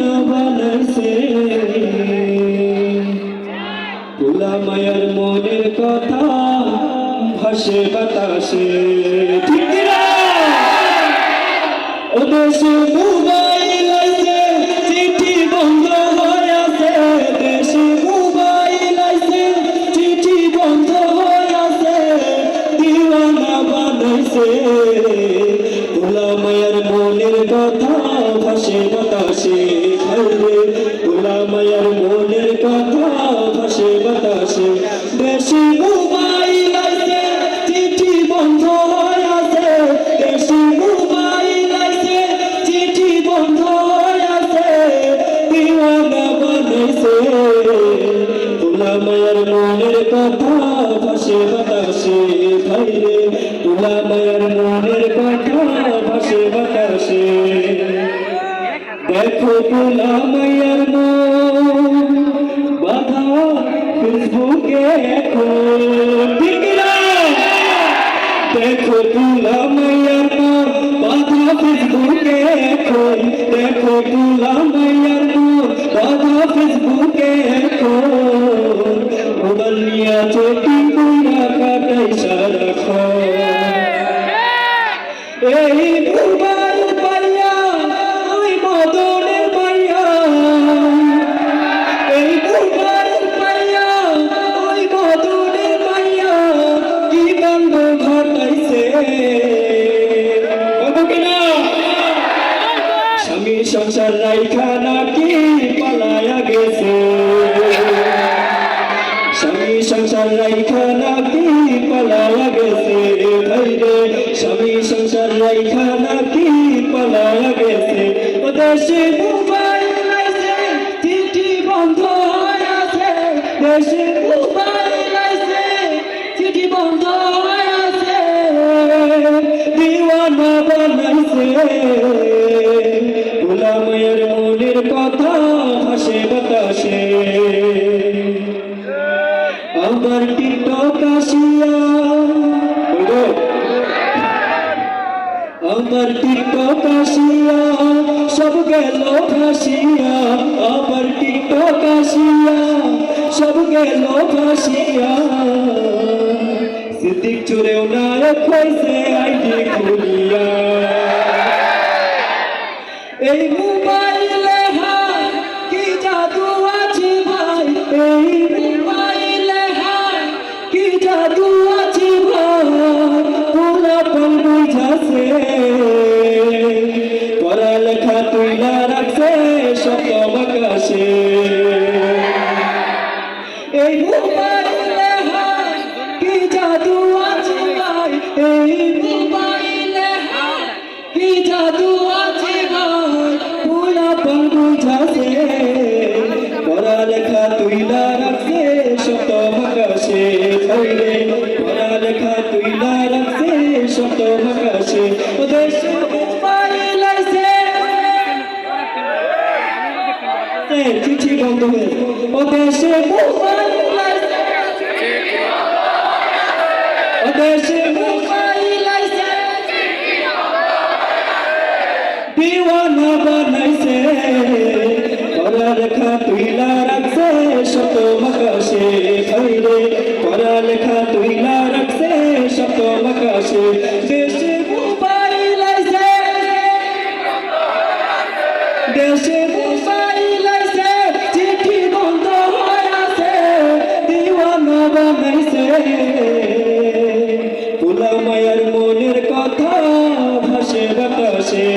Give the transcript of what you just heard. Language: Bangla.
দিওয়ানা বানাইছে পোলা মায়ের মনের কথা ভাসে বাতাসে ঠিক না ও দেশে মোবাইল আইছে চিঠি বন্ধ হয়ে আছে দেশে মোবাইল আইছে চিঠি বন্ধ হয়ে আছে দিওয়ানা বানাইছে পোলা মায়ের মনের কথা ভাসে বাতাসে খাইলে পোলা মায়ের মনের কথা ভাসে বাতাসে দেশে মোবাইল আইছে চিঠি বন্ধ হয়ে আছে দেশে মোবাইল আইছে চিঠি বন্ধ হয়ে আছে দিওয়ানা বানাইছে পোলা মায়ের মনের কথা ভাসে বাতাসে খাইলে পোলা মায়ের মনের কথা ভাসে বাতাসে দেখো পোলা মায়ের মন বাধা ফেসবুকে এখন ঠিক না দেখো পোলা মায়ের মন বাধা ফেসবুকে এখন দেখো পোলা মায়ের মন বাধা ফেসবুকে এখন মোবাইল নিয়ে চোখি কইরা কাটাই সারাক্ষণ এই মোবাইল পাইয়া ওই মদনের পাইয়া এই মোবাইল পাইয়া ওই মদনের পাইয়া কি কাণ্ড ঘটাইছে কত কিনা স্বামী সংসার রাইখা নাকি পালায়া গেছে স্বামী সংসার রাইখা নাকি পালায়া গেছে ভাইরে স্বামী সংসার রাইখা নাকি পালায়া গেছে ও দেশে মোবাইল আইছে চিঠি বন্ধ হয়ে আছে দেশে মোবাইল আইছে চিঠি বন্ধ হয়ে আছে দিওয়ানা বানাইছে পোলা মায়ের মনের কথা ভাসে বাতাসে আমার টিকটক আসিয়া আমার টিকটক আসিয়া সব গেল ভাসিয়া আমার টিকটক আসিয়া সব গেল ভাসিয়া সিদ্দিক চুরেও নায়ক হইছে আইডি খুলিয়া এই মোবাইলে হায় কি জাদু আছে ভাই এই মোবাইলে হায় কি জাদু আছে ভাই পোলা পল বুঝাছে পড়ালেখা তুইলা রাখছে শত আকাশে এই মোবাইলে হায় কি জাদু আছে ভাই এই মোবাইলে হায় কি জাদু আছে ভাই পোলা পল বুঝাছে পড়ালেখা তুইলা রাখছে শত আকাশে খাইলে পড়ালেখা তুইলা রাখছে শত আকাশে ও দেশে মোবাইল আইছে চিঠি বন্ধ হয়ে ও দেশে মোবাইল আইছে ও দেশে মোবাইল আইছে দিওয়ানা বানাইছে পড়ালেখা তুইলা রাখছে শত আকাশে খাইলে পড়ালেখা তুইলা রাখছে শত আকাশে দেশে মোবাইল আইছে দেশে মোবাইল আইছে চিঠি বন্ধ হয়ে আছে দিওয়ানা বানাইছে পোলা মায়ের মনের কথা ভাসে বাতাসে